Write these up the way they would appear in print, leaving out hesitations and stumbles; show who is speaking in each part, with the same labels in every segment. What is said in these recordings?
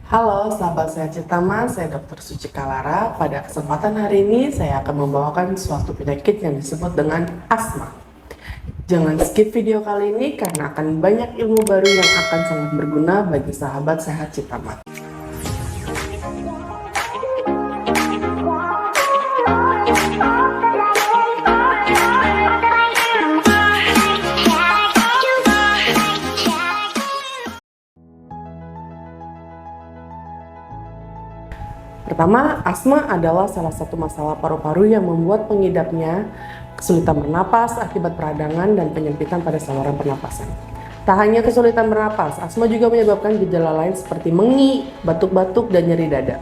Speaker 1: Halo sahabat Sehat Citama, saya Dr. Suci Kalara. Pada kesempatan hari ini saya akan membawakan suatu penyakit yang disebut dengan asma. Jangan skip video kali ini karena akan banyak ilmu baru yang akan sangat berguna bagi sahabat Sehat Citama. Pertama, asma adalah salah satu masalah paru-paru yang membuat pengidapnya kesulitan bernapas akibat peradangan dan penyempitan pada saluran pernapasan. Tak hanya kesulitan bernapas, asma juga menyebabkan gejala lain seperti mengi, batuk-batuk, dan nyeri dada.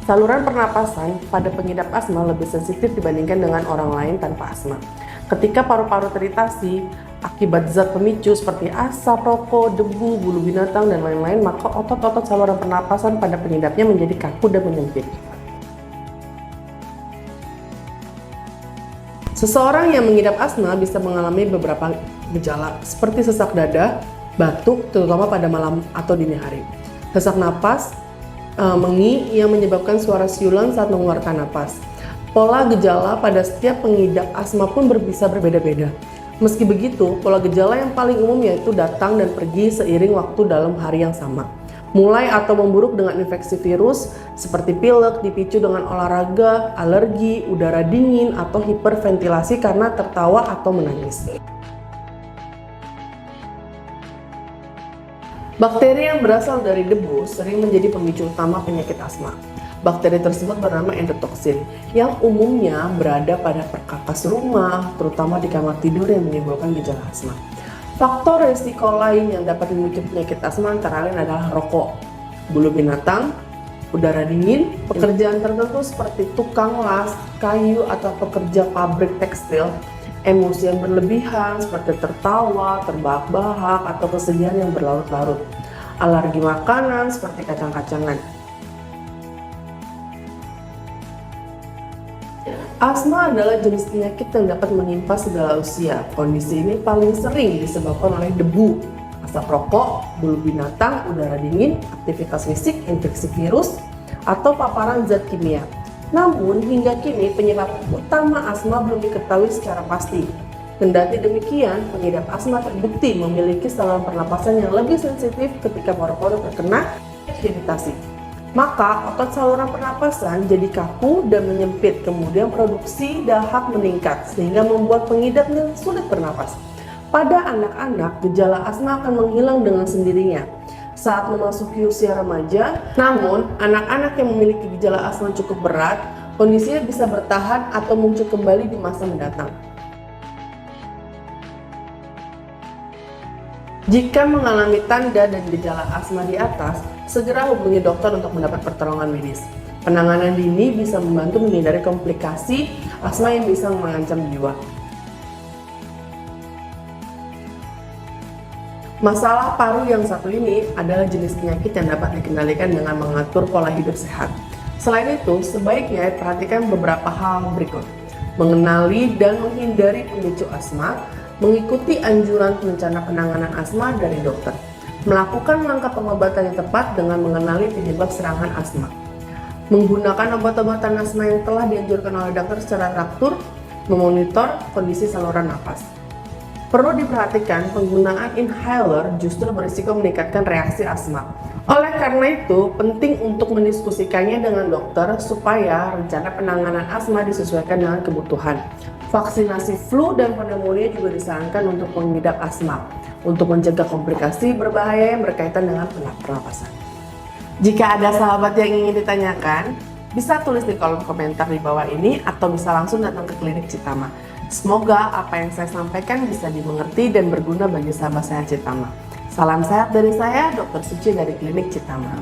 Speaker 1: Saluran pernapasan pada pengidap asma lebih sensitif dibandingkan dengan orang lain tanpa asma. Ketika paru-paru teriritasi akibat zat pemicu seperti asap, rokok, debu, bulu binatang, dan lain-lain, maka otot-otot saluran pernapasan pada pengidapnya menjadi kaku dan menyempit. Seseorang yang mengidap asma bisa mengalami beberapa gejala seperti sesak dada, batuk, terutama pada malam atau dini hari, sesak napas, mengi yang menyebabkan suara siulan saat mengeluarkan napas. Pola gejala pada setiap pengidap asma pun bisa berbeda-beda. Meski begitu, pola gejala yang paling umum yaitu datang dan pergi seiring waktu dalam hari yang sama. Mulai atau memburuk dengan infeksi virus seperti pilek dipicu dengan olahraga, alergi, udara dingin, atau hiperventilasi karena tertawa atau menangis. Bakteri yang berasal dari debu sering menjadi pemicu utama penyakit asma. Bakteri tersebut bernama endotoksin, yang umumnya berada pada perkakas rumah, terutama di kamar tidur yang menimbulkan gejala asma. Faktor risiko lain yang dapat memicu penyakit asma antara lain adalah rokok, bulu binatang, udara dingin, pekerjaan tertentu seperti tukang las, kayu, atau pekerja pabrik tekstil, emosi yang berlebihan seperti tertawa, terbahak-bahak, atau kesedihan yang berlarut-larut, alergi makanan seperti kacang-kacangan. Asma adalah jenis penyakit yang dapat menimpa segala usia. Kondisi ini paling sering disebabkan oleh debu, asap rokok, bulu binatang, udara dingin, aktivitas fisik, infeksi virus, atau paparan zat kimia. Namun, hingga kini penyebab utama asma belum diketahui secara pasti. Kendati demikian, pengidap asma terbukti memiliki saluran pernapasan yang lebih sensitif ketika paru-paru terkena iritasi. Maka otot saluran pernapasan jadi kaku dan menyempit, kemudian produksi dahak meningkat sehingga membuat pengidapnya sulit bernapas. Pada anak-anak, gejala asma akan menghilang dengan sendirinya saat memasuki usia remaja. Namun, anak-anak yang memiliki gejala asma cukup berat, kondisinya bisa bertahan atau muncul kembali di masa mendatang. Jika mengalami tanda dan gejala asma di atas, segera hubungi dokter untuk mendapat pertolongan medis. Penanganan dini bisa membantu menghindari komplikasi asma yang bisa mengancam jiwa. Masalah paru yang satu ini adalah jenis penyakit yang dapat dikendalikan dengan mengatur pola hidup sehat. Selain itu, sebaiknya perhatikan beberapa hal berikut: mengenali dan menghindari pemicu asma, mengikuti anjuran rencana penanganan asma dari dokter, melakukan langkah pengobatan yang tepat dengan mengenali penyebab serangan asma, menggunakan obat-obatan asma yang telah dianjurkan oleh dokter secara teratur, memonitor kondisi saluran napas. Perlu diperhatikan, penggunaan inhaler justru berisiko meningkatkan reaksi asma. Oleh karena itu, penting untuk mendiskusikannya dengan dokter supaya rencana penanganan asma disesuaikan dengan kebutuhan. Vaksinasi flu dan pneumonia juga disarankan untuk pengidap asma untuk mencegah komplikasi berbahaya yang berkaitan dengan pernapasan. Jika ada sahabat yang ingin ditanyakan, bisa tulis di kolom komentar di bawah ini atau bisa langsung datang ke klinik Citama. Semoga apa yang saya sampaikan bisa dimengerti dan berguna bagi sahabat sehat Citama. Salam sehat dari saya, Dr. Suci dari klinik Citama.